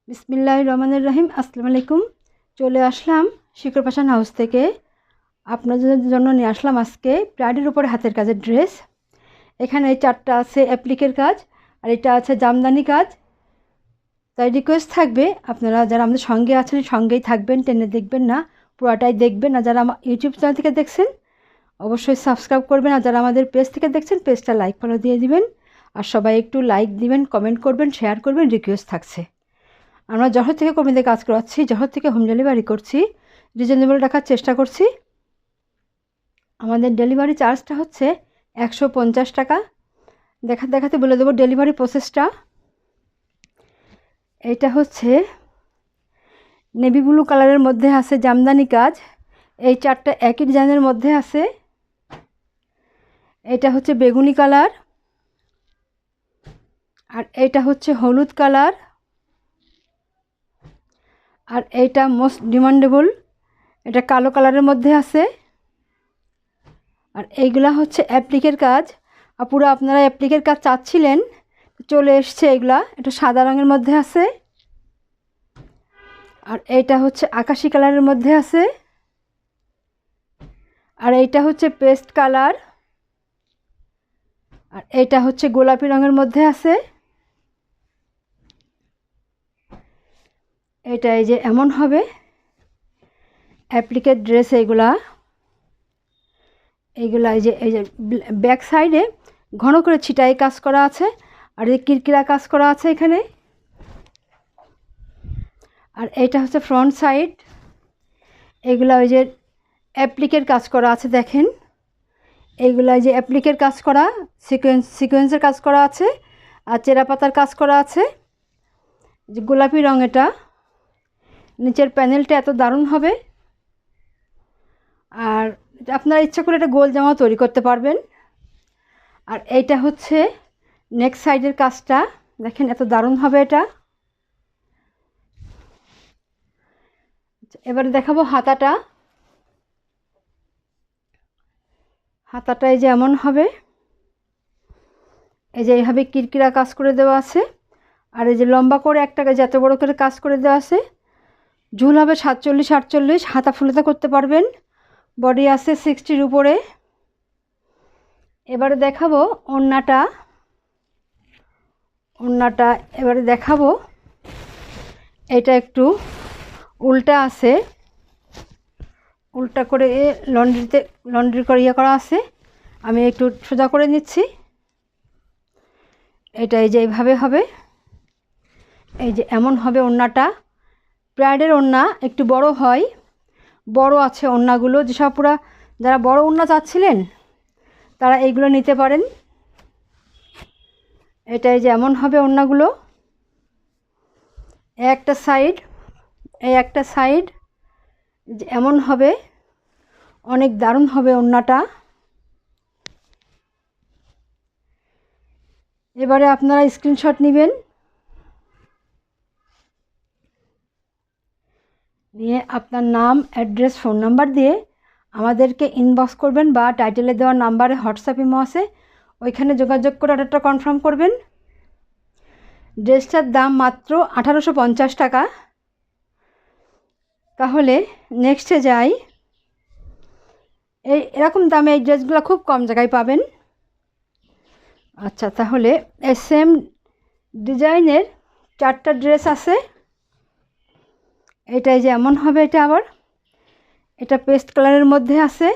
বিসমিল্লাহির রহমানির রহিম। আসসালামু আলাইকুম। চলে আসলাম শিকড় ফ্যাশন হাউস থেকে। আপনাদের জন্য নিয়ে আসলাম আজকে ব্রাইডের উপরে হাতের কাজের ড্রেস। এখানে এই চারটা আছে অ্যাপ্লিকের কাজ, আর এটা আছে জামদানি কাজ। তাই রিকোয়েস্ট থাকবে, আপনারা যারা আমাদের সঙ্গে আছেন সঙ্গেই থাকবেন, টেনে দেখবেন না, পুরোটাই দেখবেন। আর যারা আমার ইউটিউব চ্যানেল থেকে দেখছেন অবশ্যই সাবস্ক্রাইব করবেন, আর যারা আমাদের পেজ থেকে দেখছেন পেজটা লাইক ফলো দিয়ে দিবেন। আর সবাই একটু লাইক দিবেন, কমেন্ট করবেন, শেয়ার করবেন, রিকোয়েস্ট থাকছে। আমরা জহর থেকে কর্মীদের কাজ করাচ্ছি, জহর থেকে হোম ডেলিভারি করছি, রিজনেবল রাখার চেষ্টা করছি। আমাদের ডেলিভারি চার্জটা হচ্ছে 150 টাকা। দেখাতে বলে দেবো ডেলিভারি প্রসেসটা। এটা হচ্ছে নেভি ব্লু কালারের মধ্যে আছে জামদানি কাজ। এই চারটা একই ডিজাইনের মধ্যে আছে। এটা হচ্ছে বেগুনি কালার, আর এটা হচ্ছে হলুদ কালার, আর এইটা মোস্ট ডিমান্ডেবল, এটা কালো কালারের মধ্যে আছে। আর এইগুলা হচ্ছে অ্যাপ্লিকের কাজ। পুরো আপনারা অ্যাপ্লিকের কাজ চাচ্ছিলেন, চলে এসছে এগুলা। এটা সাদা রঙের মধ্যে আছে, আর এইটা হচ্ছে আকাশি কালারের মধ্যে আছে, আর এইটা হচ্ছে পেস্ট কালার, আর এইটা হচ্ছে গোলাপি রঙের মধ্যে আছে। এটা এই যে এমন হবে অ্যাপ্লিকের ড্রেস। এইগুলা এই যে ব্যাক সাইডে ঘন করে ছিটাই কাজ করা আছে, আর এই কিরকিরা কাজ করা আছে এখানে। আর এইটা হচ্ছে ফ্রন্ট সাইড। এগুলা ওই যে অ্যাপ্লিকের কাজ করা আছে, দেখেন। এইগুলা যে অ্যাপ্লিকের কাজ করা, সিকোয়েন্সের কাজ করা আছে, আর চেরা পাতার কাজ করা আছে। যে গোলাপি রঙ, এটা নিচের প্যানেলটা এত দারুণ হবে। আর আপনারা ইচ্ছা করে এটা গোল জামা তৈরি করতে পারবেন। আর এইটা হচ্ছে নেক সাইডের কাজটা, দেখেন এত দারুণ হবে এটা। এবারে দেখাবো হাতাটা। হাতাটায় যে এমন হবে, এই যে এইভাবে কিরকিরা কাজ করে দেওয়া আছে, আর এই যে লম্বা করে একটা যত বড় করে কাজ করে দেওয়া আছে। ঝুল হবে 47-48, হাতা ফুলতা করতে পারবেন। বডি আছে 60-র উপরে। এবারে দেখাবো ওড়নাটা। এবারে দেখাবো, এটা একটু উল্টা আছে, উল্টা করে লন্ড্রি করে ইয়ে করা আছে। আমি একটু সোজা করে নিচ্ছি। এটা এই যে এইভাবে হবে, এই যে এমন হবে ওড়নাটা। ব্রাইডের ওড়না একটু বড় হয়, বড় আছে ওড়নাগুলো। যেসব পুরা যারা বড় ওড়না চাচ্ছিলেন তারা এইগুলো নিতে পারেন। এটা এই যে এমন হবে ওড়নাগুলো। একটা সাইড, এই একটা সাইড যে এমন হবে, অনেক দারুণ হবে ওড়নাটা। এবারে আপনারা স্ক্রিনশট নেবেন, নিয়ে আপনার নাম, অ্যাড্রেস, ফোন নাম্বার দিয়ে আমাদেরকে ইনবক্স করবেন, বা টাইটেলে দেওয়া নাম্বারে হোয়াটসঅ্যাপ ইমো আছে, ওইখানে যোগাযোগ করে অর্ডারটা কনফার্ম করবেন। ড্রেসটার দাম মাত্র 1850 টাকা। তাহলে নেক্সটে যাই। এরকম দামে এই ড্রেসগুলো খুব কম জায়গায় পাবেন। আচ্ছা, তাহলে এই সেম ডিজাইনের চারটা ড্রেস আছে। এটাই যে এমন হবে, এটা আবার এটা পেস্ট কালারের মধ্যে আছে।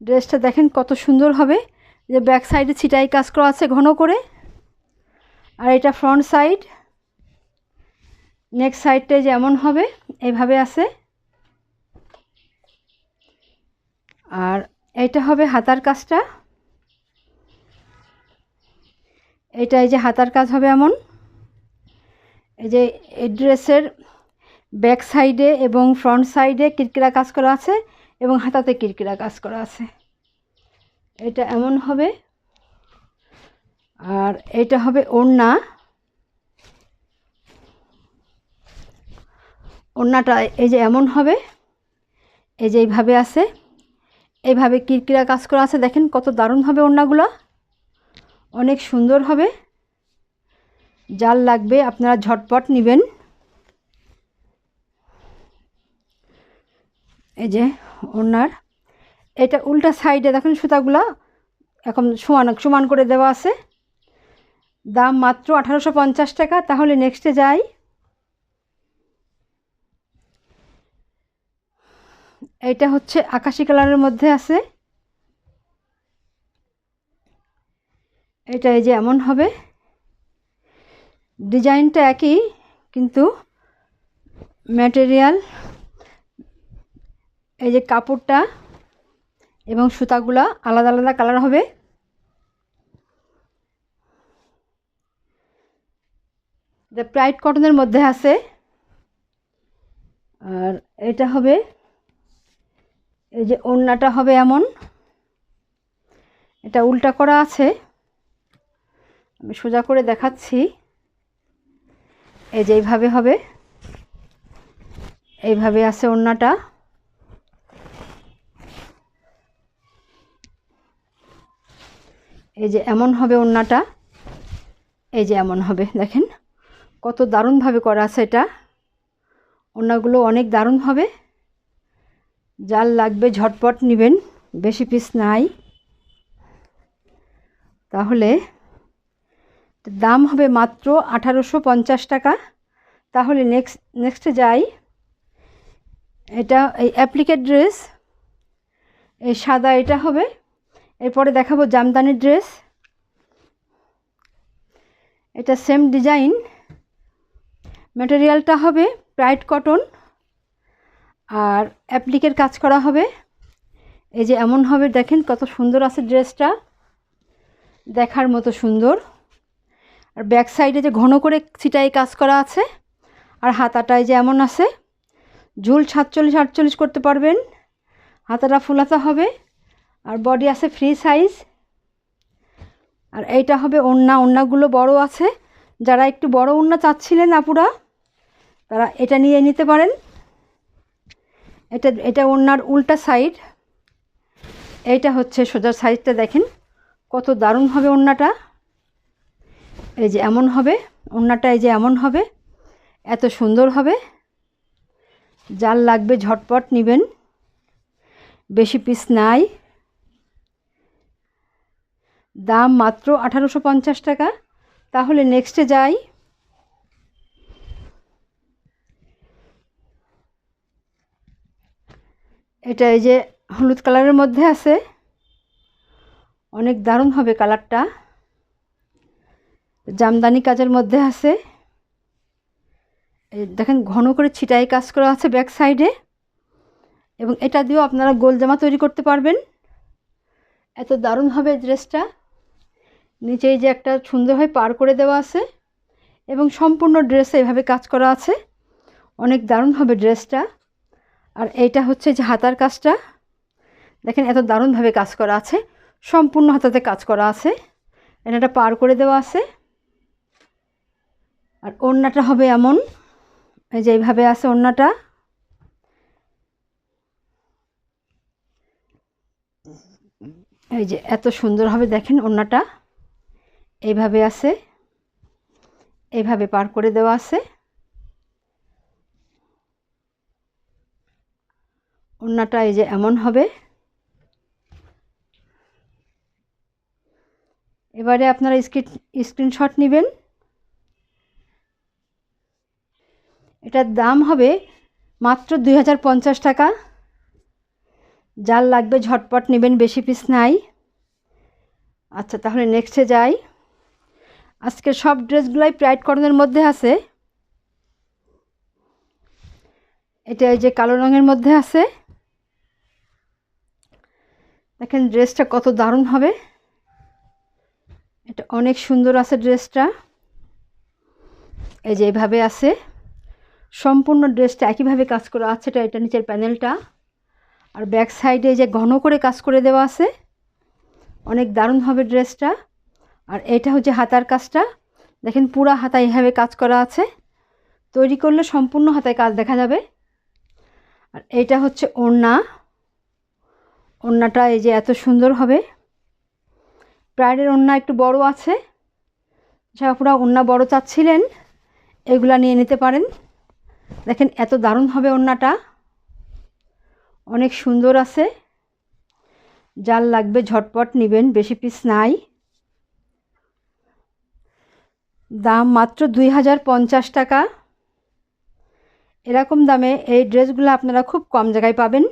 ড্রেসটা দেখেন কত সুন্দর হবে, যে ব্যাক সাইডে ছিটাই কাজ করা আছে ঘন করে, আর এটা ফ্রন্ট সাইড। নেক্সট সাইডটা যেমন হবে এইভাবে আছে। আর এইটা হবে হাতার কাজটা। এটা এই যে হাতার কাজ হবে এমন। এই যে এই ড্রেসের ব্যাক সাইডে এবং ফ্রন্ট সাইডে কিরকিরা কাজ করা আছে, এবং হাতাতে কিরকিরা কাজ করা আছে। এটা এমন হবে। আর এটা হবে ওড়না। ওড়নাটা এই যে এমন হবে, এই যে এইভাবে আছে, এইভাবে কিরকিরা কাজ করা আছে। দেখেন কত দারুণ হবে ওড়নাগুলো, অনেক সুন্দর হবে। যার লাগবে আপনারা ঝটপট নেবেন। এই যে ওনার এটা উল্টা সাইডে দেখুন সুতাগুলা এখন সমান সমান করে দেওয়া আছে। দাম মাত্র 1850 টাকা। তাহলে নেক্সটে যাই। এটা হচ্ছে আকাশি কালারের মধ্যে আছে। এটা এই যে এমন হবে, ডিজাইনটা একই কিন্তু ম্যাটেরিয়াল এই যে কাপড়টা এবং সুতাগুলা আলাদা আলাদা কালার হবে। এটা প্রাইড কটনের মধ্যে আছে। আর এটা হবে এই যে ওড়নাটা হবে এমন, এটা উল্টা করা আছে, আমি সোজা করে দেখাচ্ছি। এই যে এইভাবে হবে, এইভাবে আছে ওড়নাটা। এই যে এমন হবে ওড়নাটা, এই যে এমন হবে। দেখেন কত দারুণভাবে করা আছে এটা। ওড়নাগুলো অনেক দারুণ হবে। যার লাগবে ঝটপট নেবেন, বেশি পিস নাই। তাহলে দাম হবে মাত্র 1850 টাকা। তাহলে নেক্সটে যাই। এটা এই অ্যাপ্লিকেট ড্রেস, এই সাদা এটা হবে। এরপরে দেখাবো জামদানি ড্রেস। এটা সেম ডিজাইন, ম্যাটেরিয়ালটা হবে প্রাইড কটন আর অ্যাপ্লিকের কাজ করা হবে। এই যে এমন হবে, দেখেন কত সুন্দর আছে ড্রেসটা, দেখার মতো সুন্দর। আর ব্যাক সাইডে যে ঘন করে ছিটাই কাজ করা আছে। আর হাতাটায় যে এমন আছে, ঝুল 47-48 করতে পারবেন। হাতাটা ফুল হাতা হবে আর বডি আছে ফ্রি সাইজ। আর এইটা হবে ওড়না, ওড়নাগুলো বড় আছে। যারা একটু বড় ওড়না চাচ্ছিলেন আপুরা, তারা এটা নিয়ে নিতে পারেন। এটা ওড়নার উল্টা সাইড, এইটা হচ্ছে সোজা সাইডটা। দেখেন কত দারুণ হবে ওড়নাটা। এই যে এমন হবে ওড়নাটা, এই যে এমন হবে, এত সুন্দর হবে। যার লাগবে ঝটপট নেবেন, বেশি পিস নাই। দাম মাত্র 1850 টাকা। তাহলে নেক্সটে যাই। এটা এই যে হলুদ কালারের মধ্যে আছে, অনেক দারুণ হবে কালারটা। জামদানি কাজের মধ্যে আছে। এই দেখেন ঘন করে ছিটাই কাজ করা আছে ব্যাক সাইডে। এবং এটা দিয়েও আপনারা গোল জামা তৈরি করতে পারবেন। এত দারুণ হবে ড্রেসটা। নিচেই যে একটা সুন্দরভাবে পার করে দেওয়া আছে এবং সম্পূর্ণ ড্রেসে এভাবে কাজ করা আছে। অনেক দারুণ হবে ড্রেসটা। আর এইটা হচ্ছে যে হাতার কাজটা, দেখেন এত দারুণভাবে কাজ করা আছে, সম্পূর্ণ হাতাতে কাজ করা আছে। এটা পার করে দেওয়া আছে। আর ওড়নাটা হবে এমন, এই যে এইভাবে আছে ওড়নাটা। এই যে এত সুন্দর হবে, দেখেন ওড়নাটা এইভাবে আছে, এইভাবে পার করে দেওয়া আছে। ওড়নাটা এই যে এমন হবে। এবারে আপনারা স্ক্রিনশট নেবেন। এটার দাম হবে মাত্র 2050 টাকা। যার লাগবে ঝটপট নেবেন, বেশি পিস নাই। আচ্ছা তাহলে নেক্সটে যাই। আজকের সব ড্রেসগুলাই প্রাইড কটনের মধ্যে আছে। এটা এই যে কালো রঙের মধ্যে আছে। দেখেন ড্রেসটা কত দারুণ হবে, এটা অনেক সুন্দর আছে ড্রেসটা। এই যে এইভাবে আছে, সম্পূর্ণ ড্রেসটা একইভাবে কাজ করা আছে। এটা নিচের প্যানেলটা। আর ব্যাক সাইডে যে ঘন করে কাজ করে দেওয়া আছে, অনেক দারুণ হবে ড্রেসটা। আর এটা হচ্ছে হাতার কাজটা, দেখেন পুরা হাতায় এভাবে কাজ করা আছে। তৈরি করলে সম্পূর্ণ হাতায় কাজ দেখা যাবে। আর এইটা হচ্ছে ওড়না, ওড়নাটা এই যে এত সুন্দর হবে। প্রাইডের ওড়না একটু বড় আছে, আপুরা ওড়না বড় চাচ্ছিলেন এগুলা নিয়ে নিতে পারেন। দেখেন এত দারুণ হবে ওড়নাটা, অনেক সুন্দর আছে। যার লাগবে ঝটপট নেবেন, বেশি পিস নাই। দাম মাত্র 2050 টাকা। এরকম দামে এই ড্রেসগুলো আপনারা খুব কম জায়গায় পাবেন।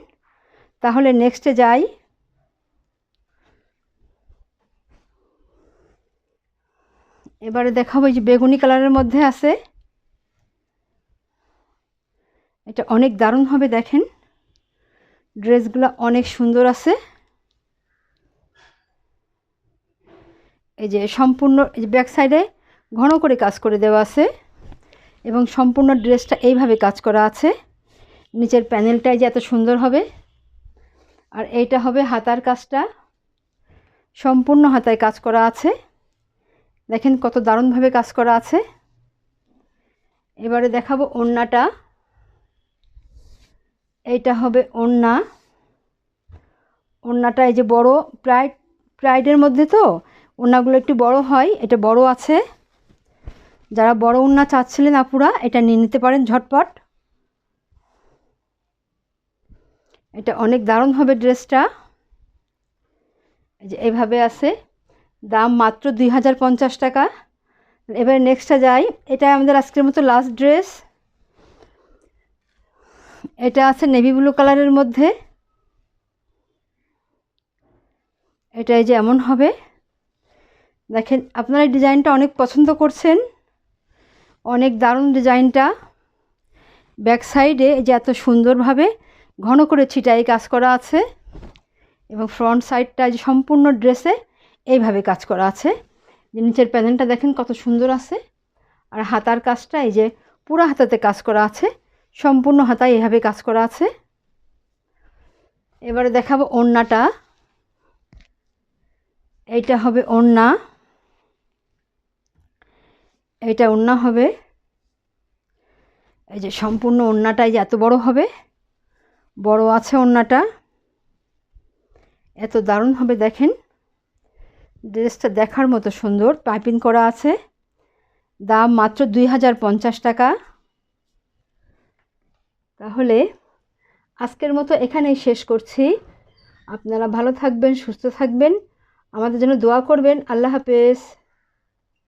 তাহলে নেক্সটে যাই। এবারে দেখাবো এই যে বেগুনি কালারের মধ্যে আছে, এটা অনেক দারুণ হবে। দেখেন ড্রেসগুলো অনেক সুন্দর আছে। এই যে সম্পূর্ণ এই যে ব্যাক সাইডে ঘন করে কাজ করে দেওয়া আছে এবং সম্পূর্ণ ড্রেসটা এইভাবে কাজ করা আছে। নিচের প্যানেলটাই যে এত সুন্দর হবে। আর এইটা হবে হাতার কাজটা, সম্পূর্ণ হাতায় কাজ করা আছে। দেখেন কত দারুণভাবে কাজ করা আছে। এবারে দেখাবো ওড়নাটা। এইটা হবে ওড়না। ওড়নাটা এই যে বড়, প্রাইডের মধ্যে তো ওড়নাগুলো একটু বড় হয়, এটা বড় আছে। যারা বড় ওড়না চাচ্ছিলেন আপুরা এটা নিয়ে নিতে পারেন ঝটপট। এটা অনেক দারুণ হবে ড্রেসটা। এই যে এইভাবে আছে, দাম মাত্র 2050 টাকা। এবার নেক্সটটা যাই। এটা আমাদের আজকের মতো লাস্ট ড্রেস। এটা আছে নেভি ব্লু কালারের মধ্যে। এটা এই যে এমন হবে। দেখেন আপনারা এই ডিজাইনটা অনেক পছন্দ করছেন, অনেক দারুণ ডিজাইনটা। ব্যাক সাইডে যে এত সুন্দরভাবে ঘন করে ছিটাই কাজ করা আছে এবং ফ্রন্ট সাইডটা যে সম্পূর্ণ ড্রেসে এইভাবে কাজ করা আছে। যে নিচের প্যানেলটা দেখেন কত সুন্দর আছে। আর হাতার কাজটা এই যে পুরো হাতাতে কাজ করা আছে, সম্পূর্ণ হাতায় এইভাবে কাজ করা আছে। এবারে দেখাবো ওড়নাটা। এইটা হবে ওড়না। এইটা ওড়না হবে। এই যে সম্পূর্ণ ওড়নাটাই যে এত বড় হবে, বড় আছে ওড়নাটা, এত দারুণ হবে। দেখেন ড্রেসটা দেখার মতো সুন্দর, পাইপিং করা আছে। দাম মাত্র 2050 টাকা। তাহলে আজকের মতো এখানেই শেষ করছি। আপনারা ভালো থাকবেন, সুস্থ থাকবেন, আমাদের জন্য দোয়া করবেন। আল্লাহ হাফেজ।